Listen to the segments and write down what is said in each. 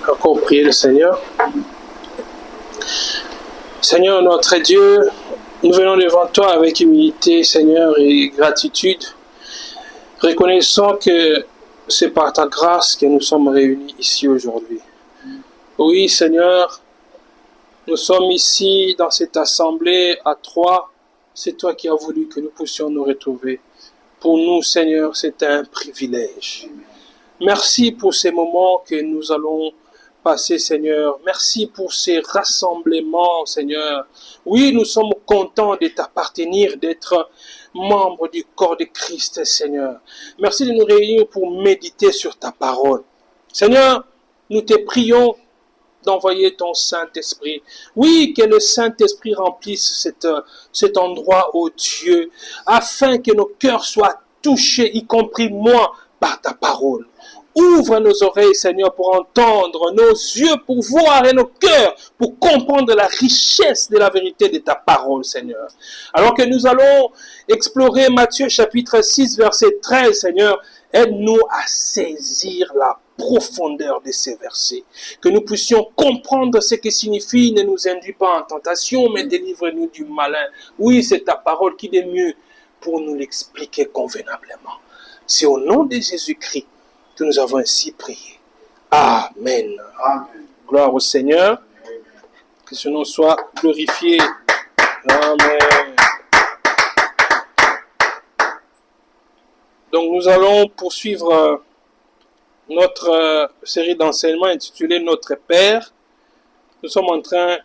Encore prier le Seigneur. Seigneur notre Dieu, nous venons devant toi avec humilité, Seigneur, et gratitude, reconnaissant que c'est par ta grâce que nous sommes réunis ici aujourd'hui. Oui, Seigneur, nous sommes ici dans cette assemblée à trois. C'est toi qui as voulu que nous puissions nous retrouver. Pour nous, Seigneur, c'est un privilège. Merci pour ces moments que nous allons passer, Seigneur. Merci pour ces rassemblements, Seigneur. Oui, nous sommes contents de t'appartenir, d'être membres du corps de Christ, Seigneur. Merci de nous réunir pour méditer sur ta parole. Seigneur, nous te prions d'envoyer ton Saint-Esprit. Oui, que le Saint-Esprit remplisse cet endroit, ô Dieu, afin que nos cœurs soient touchés, y compris moi, par ta parole. Ouvre nos oreilles, Seigneur, pour entendre, nos yeux pour voir et nos cœurs pour comprendre la richesse de la vérité de ta parole, Seigneur. Alors que nous allons explorer Matthieu chapitre 6, verset 13, Seigneur, aide-nous à saisir la profondeur de ces versets. Que nous puissions comprendre ce que signifie, ne nous induis pas en tentation, mais délivre-nous du malin. Oui, c'est ta parole qui est mieux pour nous l'expliquer convenablement. C'est au nom de Jésus-Christ que nous avons ainsi prié. Amen. Amen. Gloire au Seigneur. Que ce nom soit glorifié. Amen. Donc nous allons poursuivre notre série d'enseignements intitulée Notre Père. Nous sommes en train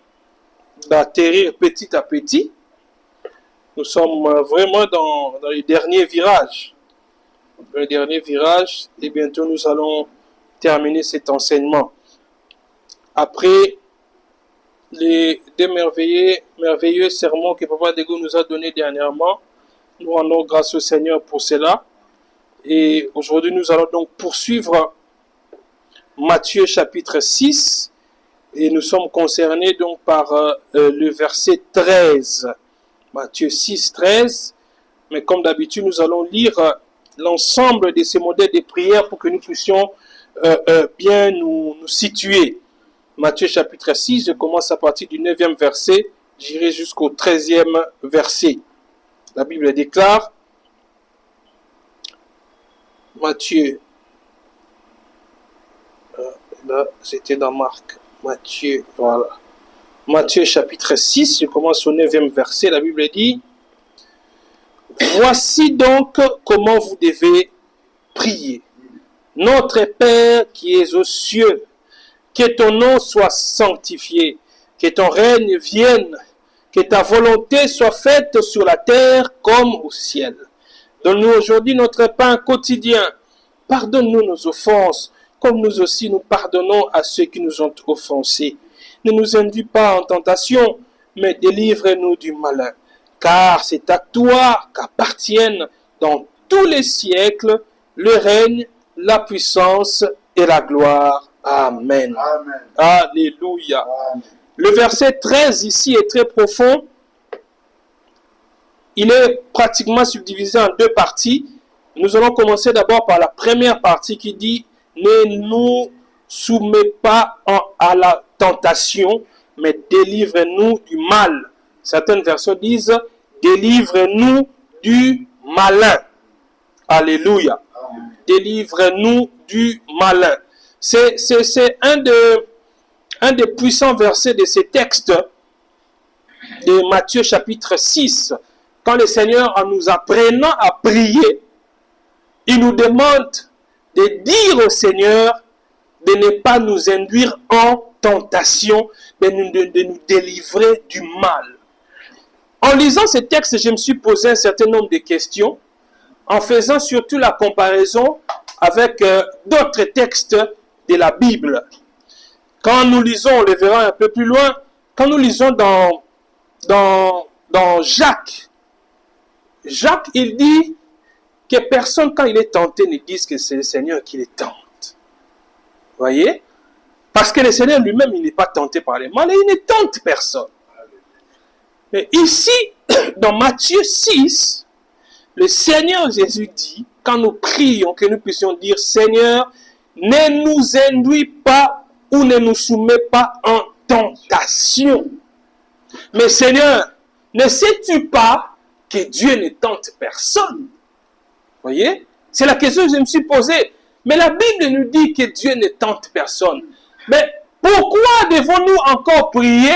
d'atterrir petit à petit. Nous sommes vraiment dans les derniers virages. Le dernier virage, et bientôt nous allons terminer cet enseignement. Après les deux merveilleux sermons que Papa Dego nous a donnés dernièrement, nous rendons grâce au Seigneur pour cela. Et aujourd'hui, nous allons donc poursuivre Matthieu chapitre 6, et nous sommes concernés donc par le verset 13. Matthieu 6, 13. Mais comme d'habitude, nous allons lire l'ensemble de ces modèles de prière pour que nous puissions bien nous situer. Matthieu chapitre 6, je commence à partir du 9e verset, j'irai jusqu'au 13e verset. La Bible déclare, Matthieu, là c'était dans Marc, Matthieu, voilà. Matthieu chapitre 6, je commence au 9e verset, la Bible dit, voici donc comment vous devez prier. Notre Père qui es aux cieux, que ton nom soit sanctifié, que ton règne vienne, que ta volonté soit faite sur la terre comme au ciel. Donne-nous aujourd'hui notre pain quotidien. Pardonne-nous nos offenses, comme nous aussi nous pardonnons à ceux qui nous ont offensés. Ne nous induis pas en tentation, mais délivre-nous du malin. Car c'est à toi qu'appartiennent dans tous les siècles le règne, la puissance et la gloire. Amen. Amen. Alléluia. Amen. Le verset 13 ici est très profond. Il est pratiquement subdivisé en deux parties. Nous allons commencer d'abord par la première partie qui dit « Ne nous soumets pas à la tentation, mais délivre-nous du mal. » Certaines versions disent « Délivre-nous du malin. » Alléluia. Amen. Délivre-nous du malin. C'est un des puissants versets de ces textes de Matthieu chapitre 6. Quand le Seigneur, en nous apprenant à prier, il nous demande de dire au Seigneur de ne pas nous induire en tentation, mais de nous délivrer du mal. En lisant ces textes, je me suis posé un certain nombre de questions, en faisant surtout la comparaison avec d'autres textes de la Bible. Quand nous lisons, on le verra un peu plus loin, quand nous lisons dans Jacques, il dit que personne, quand il est tenté, ne dise que c'est le Seigneur qui le tente. Voyez? Parce que le Seigneur lui-même, il n'est pas tenté par les mal et il ne tente personne. Mais ici, dans Matthieu 6, le Seigneur Jésus dit, quand nous prions, que nous puissions dire, Seigneur, ne nous induis pas ou ne nous soumets pas en tentation. Mais Seigneur, ne sais-tu pas que Dieu ne tente personne? Voyez? C'est la question que je me suis posée. Mais la Bible nous dit que Dieu ne tente personne. Mais pourquoi devons-nous encore prier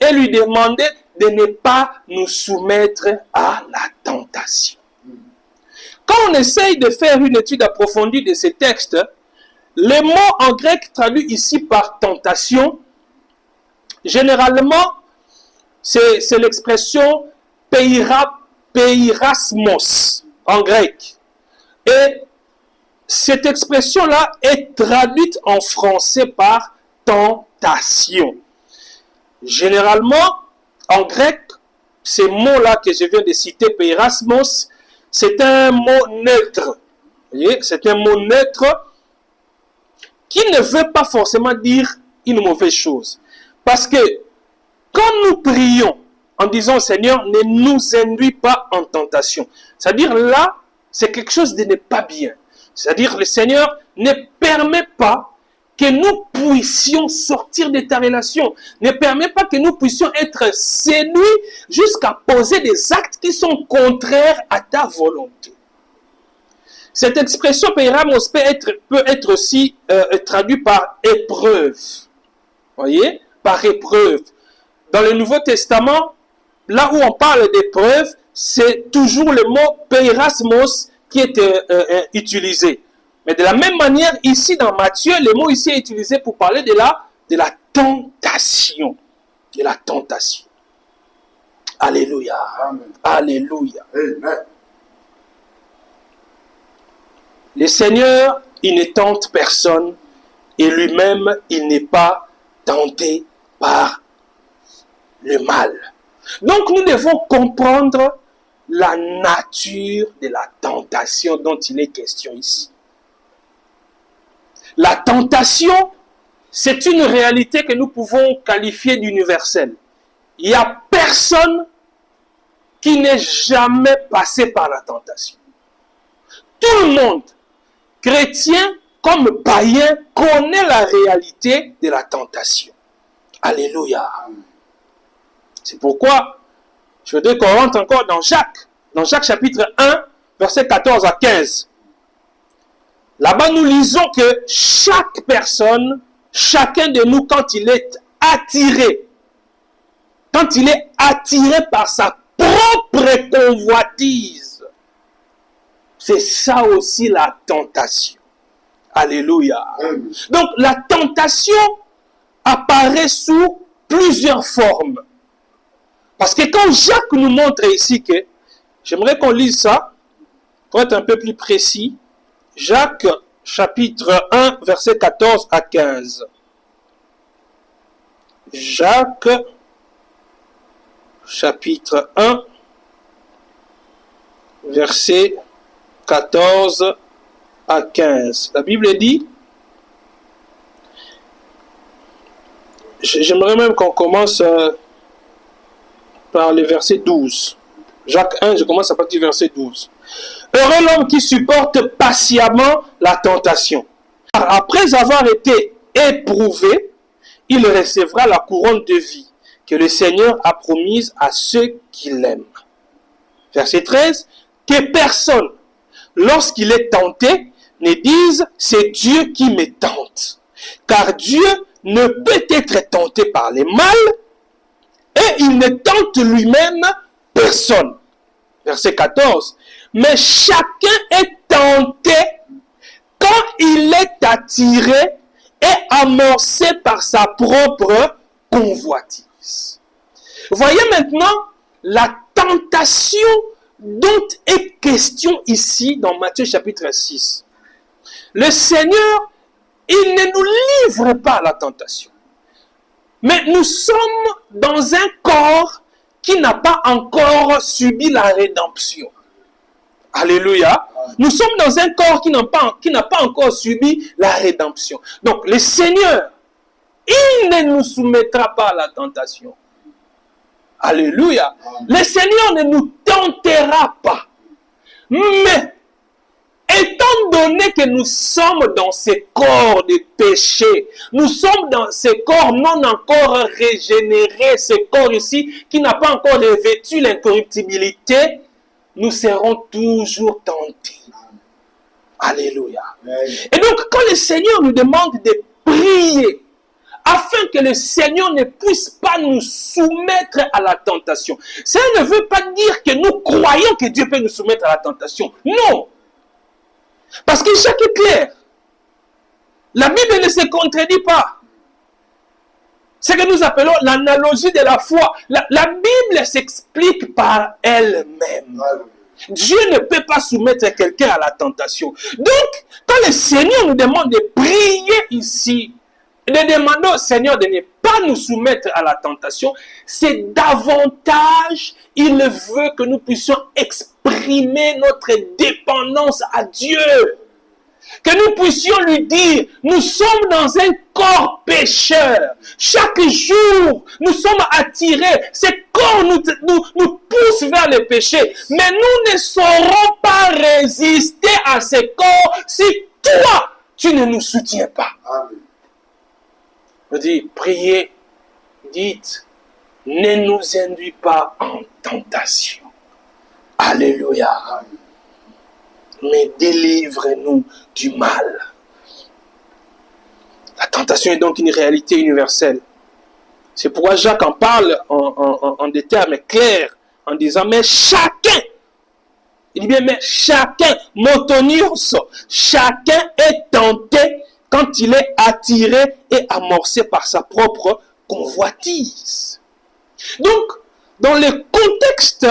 et lui demander de ne pas nous soumettre à la tentation? Quand on essaye de faire une étude approfondie de ces textes, les mots en grec traduits ici par tentation, généralement, c'est l'expression peirasmos en grec. Et cette expression-là est traduite en français par tentation. Généralement, en grec, ces mots-là que je viens de citer, peirasmos, c'est un mot neutre. Vous voyez, c'est un mot neutre qui ne veut pas forcément dire une mauvaise chose. Parce que quand nous prions en disant Seigneur, ne nous induis pas en tentation, c'est-à-dire là, c'est quelque chose de ne pas bien. C'est-à-dire le Seigneur ne permet pas que nous puissions sortir de ta relation, ne permet pas que nous puissions être séduits jusqu'à poser des actes qui sont contraires à ta volonté. Cette expression peiramos peut être aussi traduite par épreuve. Voyez, par épreuve. Dans le Nouveau Testament, là où on parle d'épreuve, c'est toujours le mot peirasmos qui est utilisé. Mais de la même manière, ici dans Matthieu, le mot ici est utilisé pour parler de la tentation. De la tentation. Alléluia. Amen. Alléluia. Amen. Le Seigneur, il ne tente personne et lui-même, il n'est pas tenté par le mal. Donc, nous devons comprendre la nature de la tentation dont il est question ici. La tentation, c'est une réalité que nous pouvons qualifier d'universelle. Il n'y a personne qui n'est jamais passé par la tentation. Tout le monde, chrétien comme païen, connaît la réalité de la tentation. Alléluia. C'est pourquoi je voudrais qu'on rentre encore dans Jacques chapitre 1, versets 14 à 15. Là-bas, nous lisons que chaque personne, chacun de nous, quand il est attiré par sa propre convoitise, c'est ça aussi la tentation. Alléluia. Donc, la tentation apparaît sous plusieurs formes. Parce que quand Jacques nous montre ici que, j'aimerais qu'on lise ça, pour être un peu plus précis, Jacques chapitre 1, versets 14 à 15. Jacques chapitre 1, verset 14 à 15. La Bible dit, j'aimerais même qu'on commence par le verset 12. Jacques 1, je commence à partir du verset 12. Heureux l'homme qui supporte patiemment la tentation. Car après avoir été éprouvé, il recevra la couronne de vie que le Seigneur a promise à ceux qui l'aiment. Verset 13. Que personne, lorsqu'il est tenté, ne dise « c'est Dieu qui me tente ». Car Dieu ne peut être tenté par le mal et il ne tente lui-même personne. Verset 14. Mais chacun est tenté quand il est attiré et amorcé par sa propre convoitise. Voyez maintenant la tentation dont est question ici dans Matthieu chapitre 6. Le Seigneur, il ne nous livre pas à la tentation. Mais nous sommes dans un corps qui n'a pas encore subi la rédemption. Alléluia. Nous sommes dans un corps qui n'a pas encore subi la rédemption. Donc, le Seigneur, il ne nous soumettra pas à la tentation. Alléluia. Le Seigneur ne nous tentera pas. Mais, étant donné que nous sommes dans ces corps de péché, nous sommes dans ces corps non encore régénérés, ces corps ici qui n'a pas encore revêtu l'incorruptibilité, nous serons toujours tentés. Alléluia. Et donc, quand le Seigneur nous demande de prier, afin que le Seigneur ne puisse pas nous soumettre à la tentation, ça ne veut pas dire que nous croyons que Dieu peut nous soumettre à la tentation. Non. Parce que Jacques est clair. La Bible ne se contredit pas. C'est ce que nous appelons l'analogie de la foi. La Bible s'explique par elle-même. Dieu ne peut pas soumettre quelqu'un à la tentation. Donc, quand le Seigneur nous demande de prier ici, de demander au Seigneur de ne pas nous soumettre à la tentation, c'est davantage, il veut que nous puissions exprimer notre dépendance à Dieu. Que nous puissions lui dire, nous sommes dans un corps pécheur. Chaque jour, nous sommes attirés. Ces corps nous poussent vers le péché. Mais nous ne saurons pas résister à ces corps si toi, tu ne nous soutiens pas. Amen. Je dis, priez, dites, ne nous induis pas en tentation. Alléluia. Amen. Mais délivre-nous du mal. La tentation est donc une réalité universelle. C'est pourquoi Jacques en parle en des termes clairs, en disant, mais chacun, il dit bien, mais chacun, motonios, chacun est tenté quand il est attiré et amorcé par sa propre convoitise. Donc, dans le contexte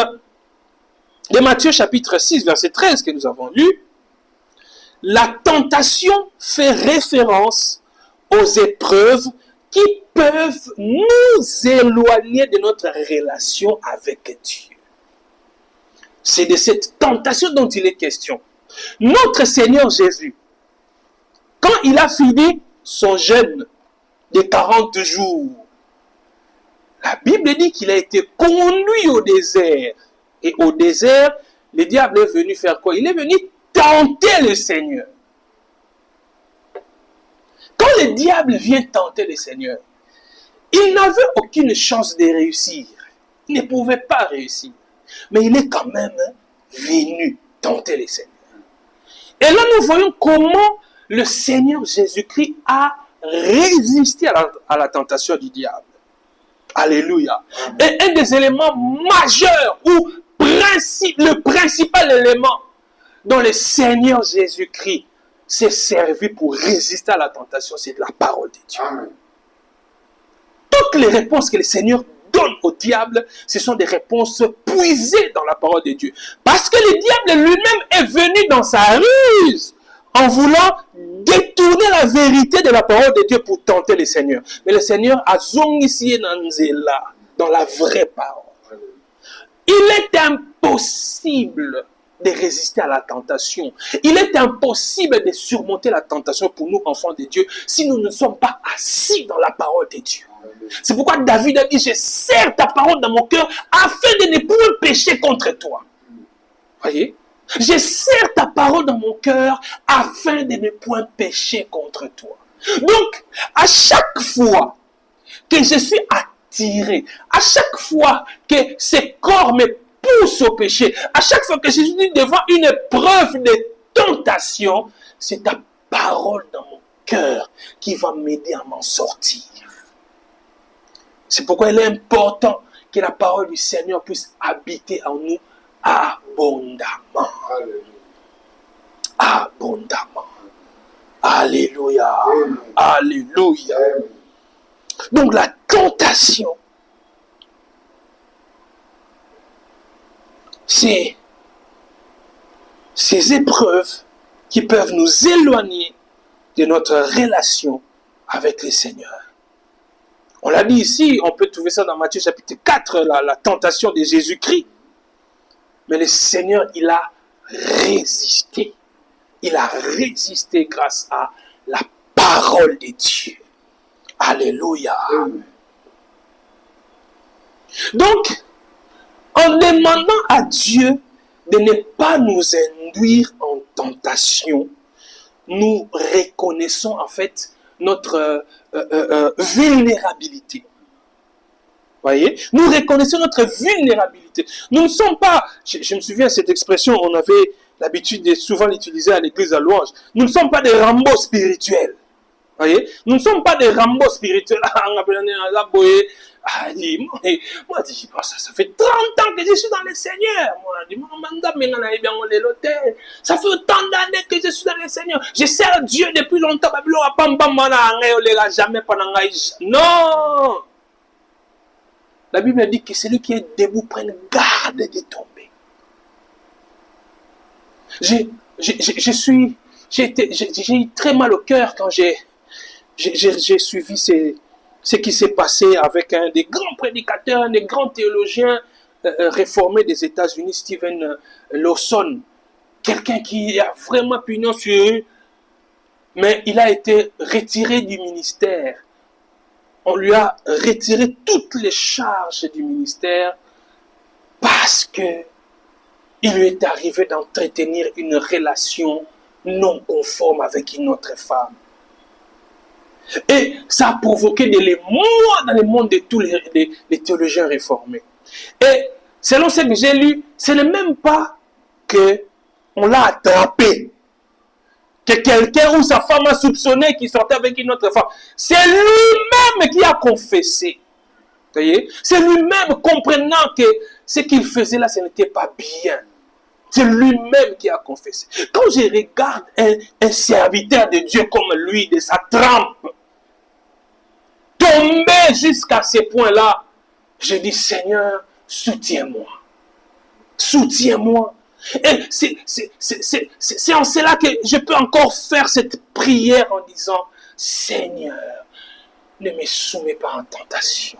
de Matthieu chapitre 6, verset 13 que nous avons lu, la tentation fait référence aux épreuves qui peuvent nous éloigner de notre relation avec Dieu. C'est de cette tentation dont il est question. Notre Seigneur Jésus, quand il a fini son jeûne de 40 jours, la Bible dit qu'il a été conduit au désert. Et au désert, le diable est venu faire quoi? Il est venu tenter le Seigneur. Quand le diable vient tenter le Seigneur, il n'avait aucune chance de réussir. Il ne pouvait pas réussir. Mais il est quand même venu tenter le Seigneur. Et là, nous voyons comment le Seigneur Jésus-Christ a résisté à la tentation du diable. Alléluia. Et un des éléments majeurs ou le principal élément dont le Seigneur Jésus-Christ s'est servi pour résister à la tentation, c'est la parole de Dieu. Amen. Toutes les réponses que le Seigneur donne au diable, ce sont des réponses puisées dans la parole de Dieu. Parce que le diable lui-même est venu dans sa ruse en voulant détourner la vérité de la parole de Dieu pour tenter le Seigneur. Mais le Seigneur a zongissié nanzela dans la vraie parole. Il est impossible de résister à la tentation. Il est impossible de surmonter la tentation pour nous, enfants de Dieu, si nous ne sommes pas assis dans la parole de Dieu. C'est pourquoi David a dit, je serre ta parole dans mon cœur afin de ne point pécher contre toi. Voyez? Je serre ta parole dans mon cœur afin de ne point pécher contre toi. Donc, à chaque fois que je suis attiré, à chaque fois que ces corps me poussent au péché, à chaque fois que je suis devant une preuve de tentation, c'est ta parole dans mon cœur qui va m'aider à m'en sortir. C'est pourquoi il est important que la parole du Seigneur puisse habiter en nous abondamment. Abondamment. Alléluia. Alléluia. Donc la tentation, c'est ces épreuves qui peuvent nous éloigner de notre relation avec le Seigneur. On l'a dit ici, on peut trouver ça dans Matthieu chapitre 4, la tentation de Jésus-Christ. Mais le Seigneur, il a résisté. Il a résisté grâce à la parole de Dieu. Alléluia. Donc, en demandant à Dieu de ne pas nous induire en tentation, nous reconnaissons en fait notre vulnérabilité. Voyez, nous reconnaissons notre vulnérabilité. Nous ne sommes pas, je me souviens de cette expression, on avait l'habitude de souvent l'utiliser à l'église à louange. Nous ne sommes pas des Rambo spirituels. Voyez, nous ne sommes pas des Rambo spirituels. Moi, ça fait 30 ans que je suis dans le Seigneur. Ça fait autant d'années que je suis dans le Seigneur. Je sers Dieu depuis longtemps. Non! La Bible dit que celui qui est debout prenne garde de tomber. J'ai eu très mal au cœur quand j'ai suivi ce qui s'est passé avec un des grands prédicateurs, un des grands théologiens réformés des États-Unis, Stephen Lawson. Quelqu'un qui a vraiment pignon sur eux, mais il a été retiré du ministère. On lui a retiré toutes les charges du ministère parce que il lui est arrivé d'entretenir une relation non conforme avec une autre femme. Et ça a provoqué des émois dans le monde de tous les théologiens réformés. Et selon ce que j'ai lu, ce n'est même pas qu'on l'a attrapé, que quelqu'un ou sa femme a soupçonné qu'il sortait avec une autre femme. C'est lui-même qui a confessé. Vous voyez? C'est lui-même comprenant que ce qu'il faisait là, ce n'était pas bien. C'est lui-même qui a confessé. Quand je regarde un serviteur de Dieu comme lui, de sa trempe, tomber jusqu'à ce point-là, je dis, Seigneur, soutiens-moi. Soutiens-moi. Et c'est en cela que je peux encore faire cette prière en disant, Seigneur, ne me soumets pas en tentation.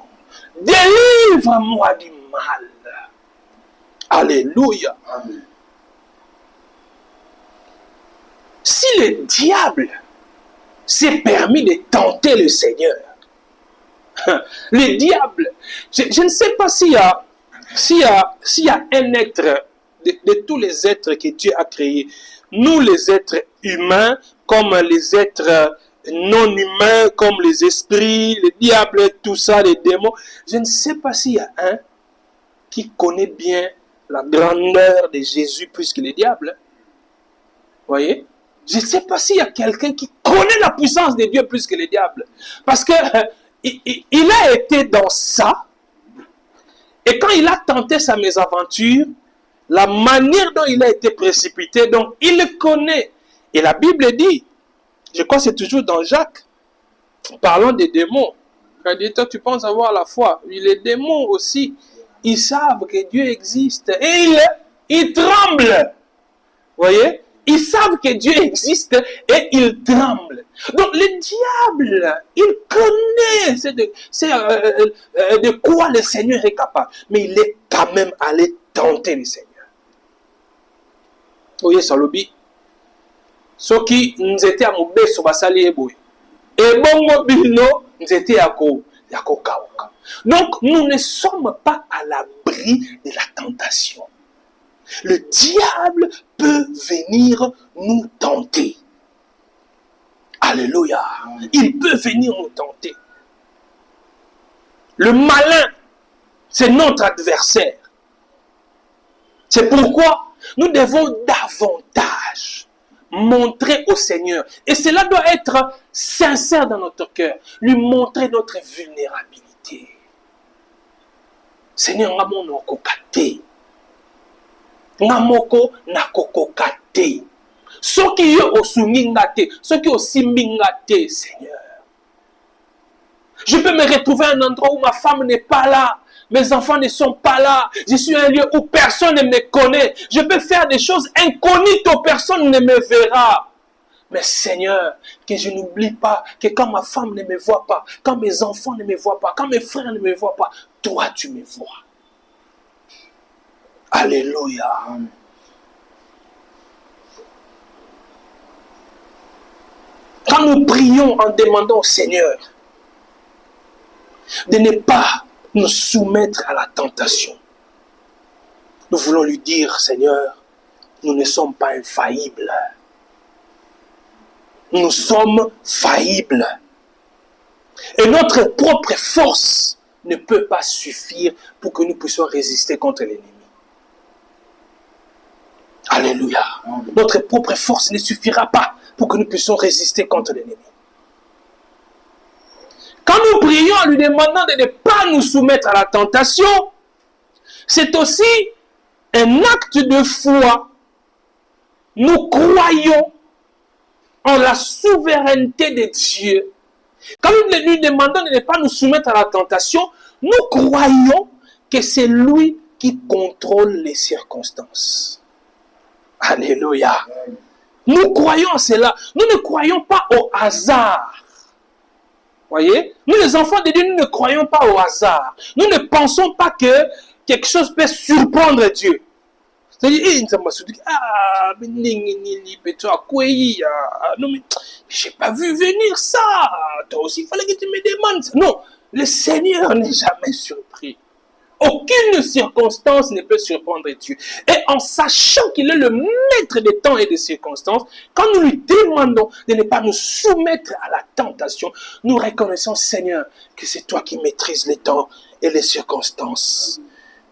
Délivre-moi du mal. Alléluia. Amen. Si le diable s'est permis de tenter le Seigneur, le diable, je ne sais pas s'il y a un être de tous les êtres que Dieu a créés, nous les êtres humains, comme les êtres non humains, comme les esprits, le diable, tout ça, les démons, je ne sais pas s'il y a un qui connaît bien la grandeur de Jésus plus que le diable. Voyez? Je ne sais pas s'il y a quelqu'un qui connaît la puissance de Dieu plus que le diable. Parce que il a été dans ça. Et quand il a tenté sa mésaventure, la manière dont il a été précipité, donc il le connaît. Et la Bible dit, je crois que c'est toujours dans Jacques, parlant des démons. Quand dit, toi tu penses avoir la foi. Les démons aussi, ils savent que Dieu existe. Et ils tremblent. Vous voyez? Ils savent que Dieu existe et ils tremblent. Donc le diable, il connaît de quoi le Seigneur est capable. Mais il est quand même allé tenter le Seigneur. Vous voyez, Salobi, ceux qui nous étaient à Moubé, Sobasali et Boy. Et bon, Mobino, nous étions à Kokaoka. Donc, nous ne sommes pas à l'abri de la tentation. Le diable peut venir nous tenter. Alléluia. Il peut venir nous tenter. Le malin, c'est notre adversaire. C'est pourquoi nous devons davantage montrer au Seigneur. Et cela doit être sincère dans notre cœur. Lui montrer notre vulnérabilité. Seigneur, nous avons kokate. Namoko nakokokate. Ceux qui ont osungingate, ceux qui ont simbingate, Seigneur. Je peux me retrouver à un endroit où ma femme n'est pas là. Mes enfants ne sont pas là. Je suis à un lieu où personne ne me connaît. Je peux faire des choses inconnues où personne ne me verra. Mais Seigneur, que je n'oublie pas que quand ma femme ne me voit pas, quand mes enfants ne me voient pas, quand mes frères ne me voient pas, toi tu me vois. Alléluia. Quand nous prions en demandant au Seigneur de ne pas nous soumettre à la tentation, nous voulons lui dire, Seigneur, nous ne sommes pas infaillibles. Nous sommes faillibles. Et notre propre force ne peut pas suffire pour que nous puissions résister contre l'ennemi. Alléluia. Notre propre force ne suffira pas pour que nous puissions résister contre l'ennemi. Quand nous prions en lui demandant de ne pas nous soumettre à la tentation, c'est aussi un acte de foi. Nous croyons en la souveraineté de Dieu. Quand nous lui demandons de ne pas nous soumettre à la tentation, nous croyons que c'est lui qui contrôle les circonstances. Alléluia. Nous croyons en cela. Nous ne croyons pas au hasard. Voyez? Nous, les enfants de Dieu, nous ne croyons pas au hasard. Nous ne pensons pas que quelque chose peut surprendre Dieu. C'est-à-dire, non, mais je n'ai pas vu venir ça. Toi aussi, il fallait que tu me demandes. Non, le Seigneur n'est jamais surpris. Aucune circonstance ne peut surprendre Dieu. Et en sachant qu'il est le maître des temps et des circonstances, quand nous lui demandons de ne pas nous soumettre à la tentation, nous reconnaissons, Seigneur, que c'est toi qui maîtrises les temps et les circonstances.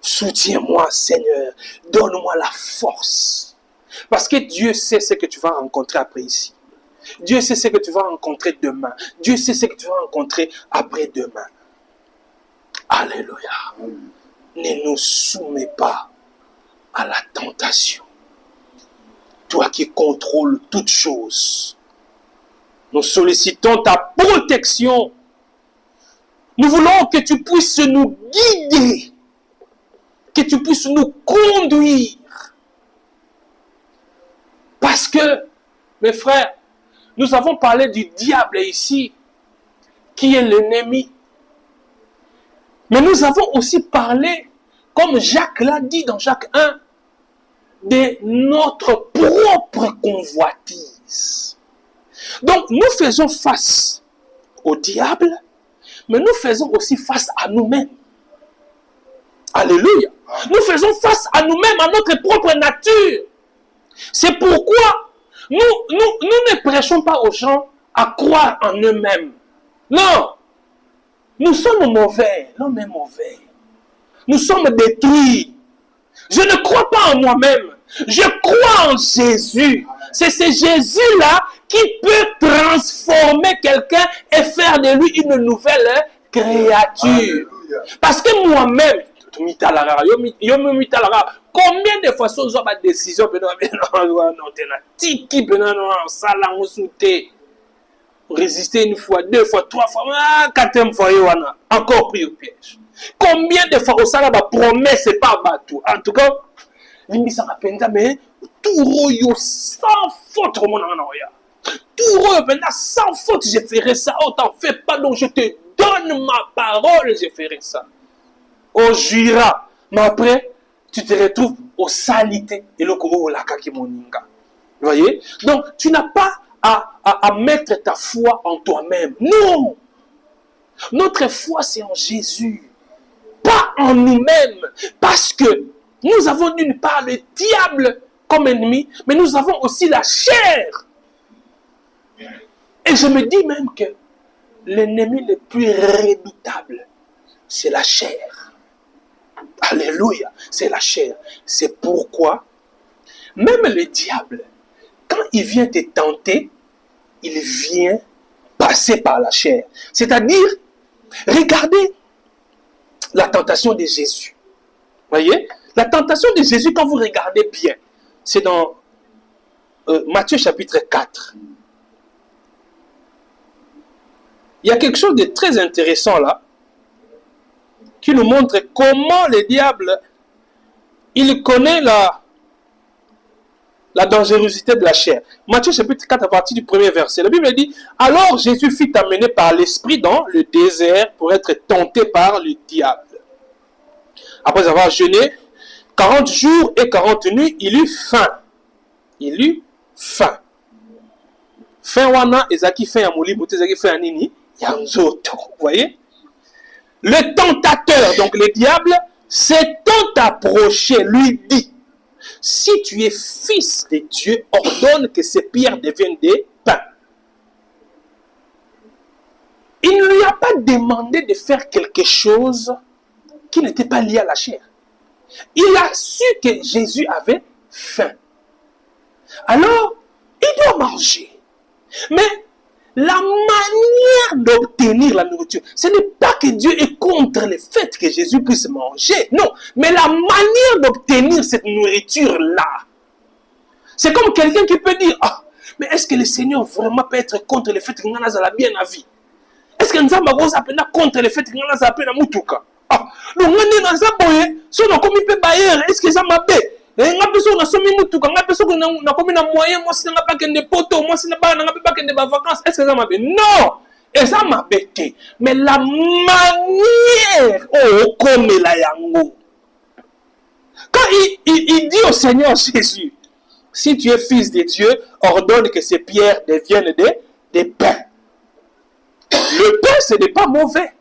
Soutiens-moi, Seigneur. Donne-moi la force. Parce que Dieu sait ce que tu vas rencontrer après ici. Dieu sait ce que tu vas rencontrer demain. Dieu sait ce que tu vas rencontrer après-demain. Alléluia. Ne nous soumets pas à la tentation. Toi qui contrôles toutes choses. Nous sollicitons ta protection. Nous voulons que tu puisses nous guider. Que tu puisses nous conduire. Parce que, mes frères, nous avons parlé du diable ici, qui est l'ennemi. Mais nous avons aussi parlé, comme Jacques l'a dit dans Jacques 1, de notre propre convoitise. Donc, nous faisons face au diable, mais nous faisons aussi face à nous-mêmes. Alléluia. Nous faisons face à nous-mêmes, à notre propre nature. C'est pourquoi nous ne prêchons pas aux gens à croire en eux-mêmes. Non. Nous sommes mauvais. L'homme est mauvais. Nous sommes détruits. Je ne crois pas en moi-même. Je crois en Jésus. C'est ce Jésus-là qui peut transformer quelqu'un et faire de lui une nouvelle créature. Parce que moi-même, combien de fois ça ont des décisions résister une fois, deux fois, trois fois, quatrième fois, encore pris au piège. Combien de fois ça la promesse c'est pas battu. En tout cas, l'immissaire a peine mais tout royo sans faute mon anoya. Tout royo sans faute je ferai ça. Oh t'en fais pas donc je te donne ma parole je ferai ça. On jura, mais après tu te retrouves au salité et le koro la kaki moninga. Vous voyez? Donc tu n'as pas à mettre ta foi en toi-même. Non! Notre foi, c'est en Jésus. Pas en nous-mêmes. Parce que nous avons d'une part le diable comme ennemi, mais nous avons aussi la chair. Et je me dis même que l'ennemi le plus redoutable, c'est la chair. Alléluia, c'est la chair. C'est pourquoi, même le diable, quand il vient te tenter, il vient passer par la chair. C'est-à-dire, regardez la tentation de Jésus. Voyez? La tentation de Jésus, quand vous regardez bien, c'est dans Matthieu chapitre 4. Il y a quelque chose de très intéressant là, qui nous montre comment le diable, il connaît la dangerosité de la chair. Matthieu chapitre 4 à partir du premier verset. La Bible dit, alors Jésus fut amené par l'Esprit dans le désert pour être tenté par le diable. Après avoir jeûné 40 jours et 40 nuits, il eut faim. Il eut faim. Faim wana ezaki faim ya molimo te ezaki faim ya nini? Ya nzoto. Vous voyez? Le tentateur, donc le diable, s'étant approché, lui dit, si tu es fils de Dieu, ordonne que ces pierres deviennent des pains. Il ne lui a pas demandé de faire quelque chose qui n'était pas lié à la chair. Il a su que Jésus avait faim. Alors, il doit manger. Mais la manière d'obtenir la nourriture, ce n'est pas que Dieu est contre le fait que Jésus puisse manger. Non, mais la manière d'obtenir cette nourriture-là, c'est comme quelqu'un qui peut dire, ah, mais est-ce que le Seigneur vraiment peut être contre le fait que nous avons bien la vie? Est-ce que nous avons contre le fait que nous avons bien la mutuka? Ah, donc nous avons si on a commis peu bailleur, est-ce que ça m'a fait? Nga peso na somi mutuka, nga peso na komi na moyen, moi si nga pas kende poto, moi si na pas kende ba vacances, est-ce que ça m'a fait? Non! Et ça m'a bêté. Mais la manière, oh, comme la yango. Quand il dit au Seigneur Jésus, si tu es fils de Dieu, ordonne que ces pierres deviennent des pains. Le pain, ce n'est pas mauvais.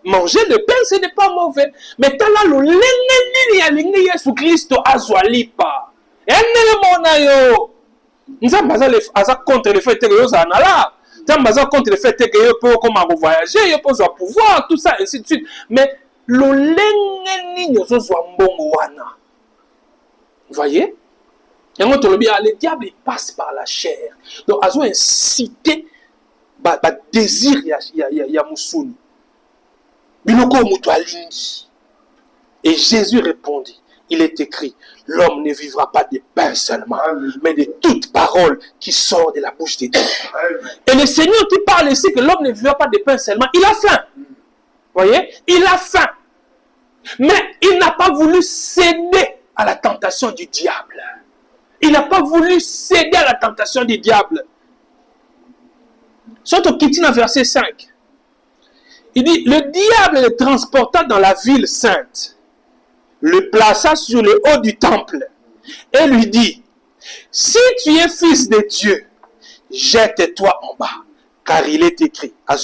Manger le pain, ce n'est pas mauvais. Mais tu as le lengeni ya Yesu Christo azwalipa. Enele mona yo. Nzamba aza contre le fait que yo za nala. Nzamba aza contre le fait que yo peut comment voyager, yo peut pouvoir, tout ça, ainsi de suite. Mais le lengeni yo zwa mbongo wana. Vous voyez? Et on te bien, le diable il passe par la chair. Donc azo incité ba désir ya musuni. Et Jésus répondit, il est écrit, l'homme ne vivra pas de pain seulement, mais de toute parole qui sort de la bouche de Dieu. Et le Seigneur qui parle ici que l'homme ne vivra pas de pain seulement, il a faim. Vous voyez? Il a faim. Mais il n'a pas voulu céder à la tentation du diable. Il n'a pas voulu céder à la tentation du diable. Surtout Kitina verset 5. Il dit, le diable le transporta dans la ville sainte, le plaça sur le haut du temple et lui dit, si tu es fils de Dieu, jette-toi en bas, car il est écrit, car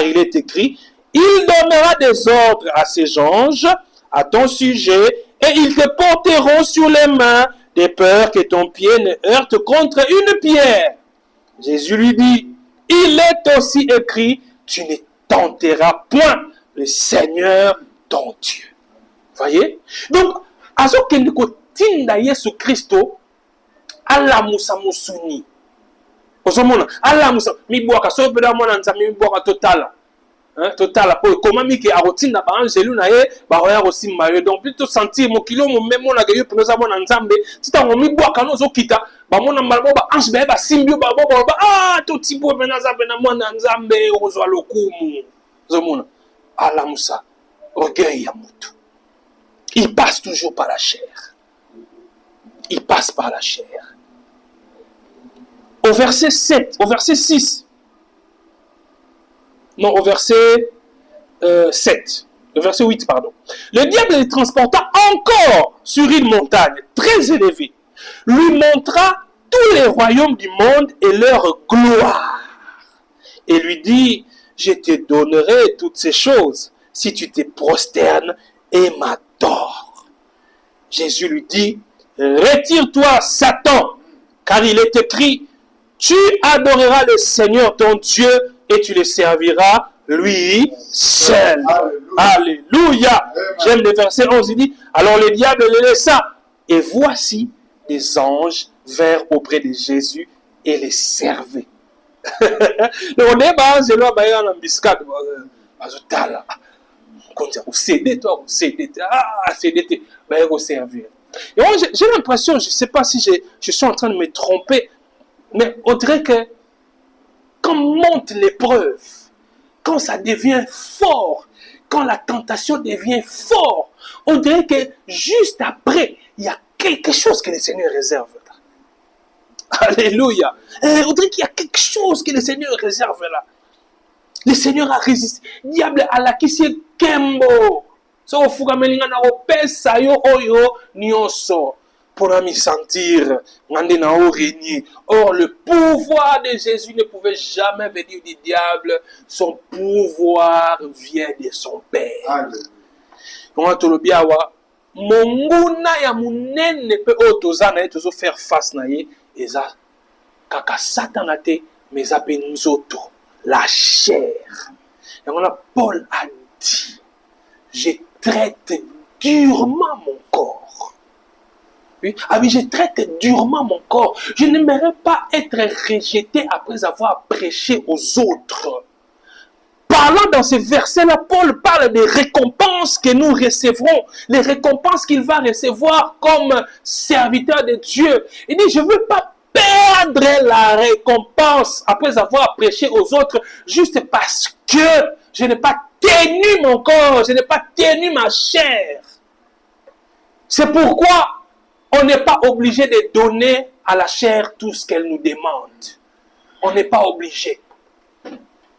il est écrit, il donnera des ordres à ses anges à ton sujet et ils te porteront sur les mains de peur que ton pied ne heurte contre une pierre. Jésus lui dit, il est aussi écrit, tu ne tenteras point le Seigneur ton Dieu. Voyez? Donc, azo kende ko tinda Yesu Christo ala musa musuni. Ozomona, ala musa mi boaka so peda mona nzami mi boaka totala. Hein, totala po comment mi ke arotinda ba angelu na ye ba roya rosimba yo. Donc plutôt sentir mo kilo mo memo na ke yo penoza mona nzambe, tita ngo mi boaka no zo kita. Ba mona mbalbo ba ange ba simbio ba ah to tipo bena za bena mona nzambe ozwa lokumu. Ozomona, ala musa orgueil ya mutu. Il passe toujours par la chair. Il passe par la chair. Au verset 7, au verset 6. Non, au verset 7. Le verset 8, pardon. Le diable les transporta encore sur une montagne très élevée. Lui montra tous les royaumes du monde et leur gloire. Et lui dit, je te donnerai toutes ces choses si tu te prosternes et m'adores. Jésus lui dit, retire-toi, Satan, car il est écrit, tu adoreras le Seigneur ton Dieu et tu le serviras lui seul. Alléluia. J'aime le verset 11, il dit, alors le diable le laissa. Et voici des anges vinrent auprès de Jésus et les servaient. Le débat, c'est là, il y a un biscuit. Cédez toi, cédez. Ah, cédez, il faut servir. Et moi, j'ai l'impression, je ne sais pas si je suis en train de me tromper, mais on dirait que quand monte l'épreuve, quand ça devient fort, quand la tentation devient fort, on dirait que juste après, il y a quelque chose que le Seigneur réserve là. Alléluia. On dirait qu'il y a quelque chose que le Seigneur réserve là. Le Seigneur a résisté. Diable a la kisi kembo. So fugamelinga na opesa yo oyo nyonso. Pour me sentir, régner. Or, le pouvoir de Jésus ne pouvait jamais venir du diable. Son pouvoir vient de son Père. Amen. On a tolobi awa monguna ya munene pe otoza na ye tozo faire face na ye eza kaka satana te mais eza pe nzoto la chair. Et on a Paul a dit je traite durement mon corps. Oui, ah oui, je traite durement mon corps. Je n'aimerais pas être rejeté après avoir prêché aux autres. Parlant dans ce verset-là, Paul parle des récompenses que nous recevrons, les récompenses qu'il va recevoir comme serviteur de Dieu. Il dit, je ne veux pas perdre la récompense après avoir prêché aux autres, juste parce que je n'ai pas tenu mon corps, je n'ai pas tenu ma chair. C'est pourquoi on n'est pas obligé de donner à la chair tout ce qu'elle nous demande. On n'est pas obligé.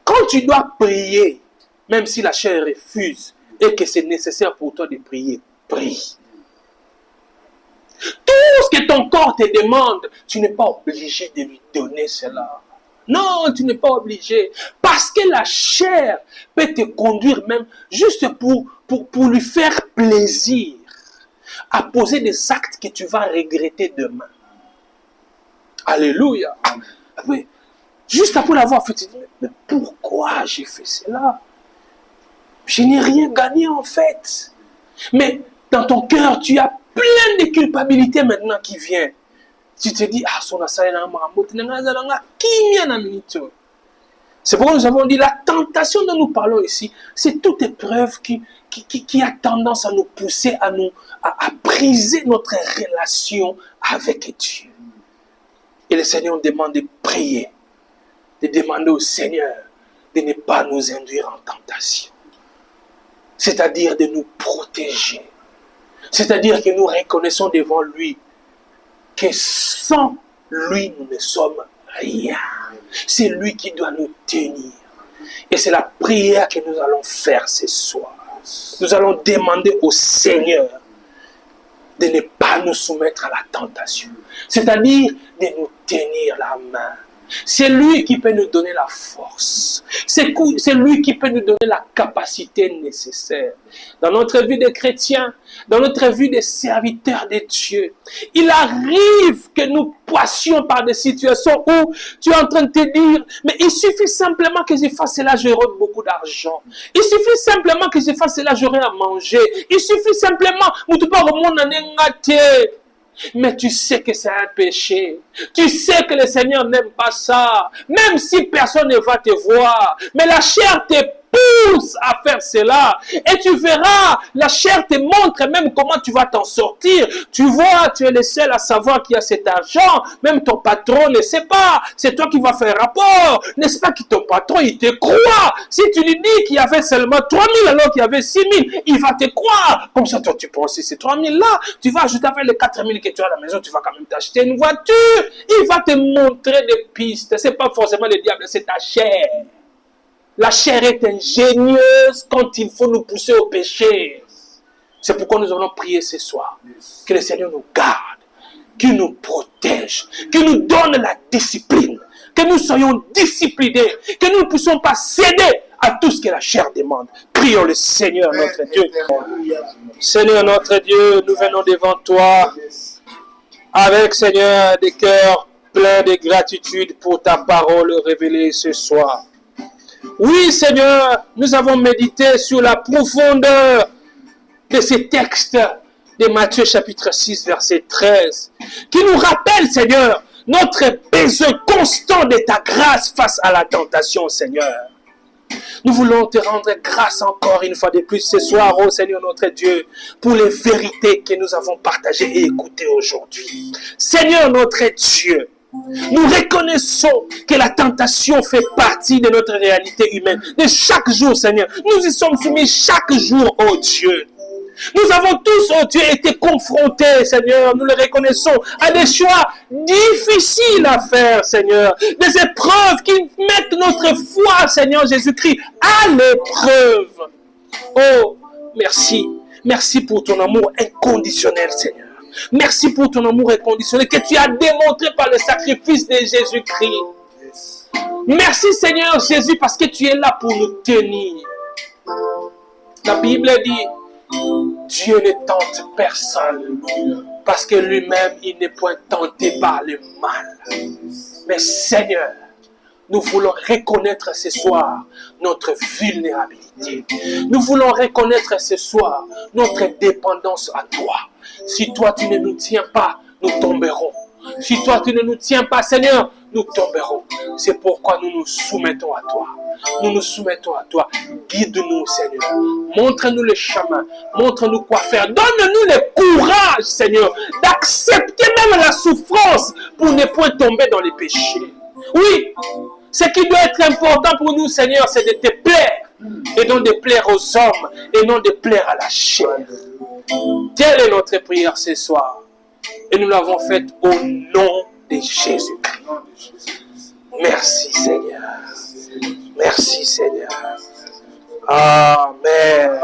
Quand tu dois prier, même si la chair refuse et que c'est nécessaire pour toi de prier, prie. Tout ce que ton corps te demande, tu n'es pas obligé de lui donner cela. Non, tu n'es pas obligé. Parce que la chair peut te conduire même juste pour lui faire plaisir à poser des actes que tu vas regretter demain. Alléluia. Oui. Juste après l'avoir fait, tu dis, mais pourquoi j'ai fait cela? Je n'ai rien gagné en fait. Mais dans ton cœur, tu as plein de culpabilité maintenant qui vient. Tu te dis, ah, son c'est pourquoi nous avons dit, la tentation dont nous parlons ici, c'est toute épreuve qui a tendance à nous pousser à briser notre relation avec Dieu. Et le Seigneur demande de prier, de demander au Seigneur de ne pas nous induire en tentation. C'est-à-dire de nous protéger. C'est-à-dire que nous reconnaissons devant lui que sans lui, nous ne sommes rien. C'est lui qui doit nous tenir. Et c'est la prière que nous allons faire ce soir. Nous allons demander au Seigneur de ne pas nous soumettre à la tentation. C'est-à-dire de nous tenir la main. C'est lui qui peut nous donner la force. C'est lui qui peut nous donner la capacité nécessaire. Dans notre vie de chrétiens, dans notre vie de serviteurs de Dieu, il arrive que nous passions par des situations où tu es en train de te dire, mais il suffit simplement que je fasse cela, j'aurai beaucoup d'argent. Il suffit simplement que je fasse cela, j'aurai à manger. Il suffit simplement, mais tu sais que c'est un péché. Tu sais que le Seigneur n'aime pas ça. Même si personne ne va te voir. Mais la chair te pousse à faire cela. Et tu verras, la chair te montre même comment tu vas t'en sortir. Tu vois, tu es le seul à savoir qu'il y a cet argent. Même ton patron ne sait pas. C'est toi qui vas faire rapport. N'est-ce pas que ton patron, il te croit. Si tu lui dis qu'il y avait seulement 3 000 alors qu'il y avait 6 000, il va te croire. Comme ça, toi, tu prends aussi ces 3 000 là. Tu vas ajouter avec les 4 000 que tu as à la maison, tu vas quand même t'acheter une voiture. Il va te montrer des pistes. Ce n'est pas forcément le diable, c'est ta chair. La chair est ingénieuse quand il faut nous pousser au péché. C'est pourquoi nous allons prier ce soir. Que le Seigneur nous garde, qu'il nous protège, qu'il nous donne la discipline, que nous soyons disciplinés, que nous ne puissions pas céder à tout ce que la chair demande. Prions le Seigneur notre Dieu. Seigneur notre Dieu, nous venons devant toi avec, Seigneur, des cœurs pleins de gratitude pour ta parole révélée ce soir. Oui, Seigneur, nous avons médité sur la profondeur de ces textes de Matthieu chapitre 6, verset 13, qui nous rappelle, Seigneur, notre besoin constant de ta grâce face à la tentation, Seigneur. Nous voulons te rendre grâce encore une fois de plus ce soir, oh Seigneur notre Dieu, pour les vérités que nous avons partagées et écoutées aujourd'hui. Seigneur notre Dieu, nous reconnaissons que la tentation fait partie de notre réalité humaine. De chaque jour, Seigneur, nous y sommes soumis chaque jour, oh Dieu. Nous avons tous, oh Dieu, été confrontés, Seigneur, nous le reconnaissons, à des choix difficiles à faire, Seigneur. Des épreuves qui mettent notre foi, Seigneur Jésus-Christ, à l'épreuve. Oh, merci. Merci pour ton amour inconditionnel, Seigneur. Merci pour ton amour inconditionnel que tu as démontré par le sacrifice de Jésus-Christ. Merci, Seigneur Jésus, parce que tu es là pour nous tenir. La Bible dit Dieu ne tente personne parce que lui-même, il n'est point tenté par le mal. Mais Seigneur, nous voulons reconnaître ce soir notre vulnérabilité. Nous voulons reconnaître ce soir notre dépendance à toi. Si toi, tu ne nous tiens pas, nous tomberons. Si toi, tu ne nous tiens pas, Seigneur, nous tomberons. C'est pourquoi nous nous soumettons à toi. Nous nous soumettons à toi. Guide-nous, Seigneur. Montre-nous le chemin. Montre-nous quoi faire. Donne-nous le courage, Seigneur, d'accepter même la souffrance pour ne point tomber dans les péchés. Oui, ce qui doit être important pour nous, Seigneur, c'est de te plaire. Et non de plaire aux hommes. Et non de plaire à la chair. Telle est notre prière ce soir. Et nous l'avons faite au nom de Jésus-Christ. Merci, Seigneur. Merci, Seigneur. Amen.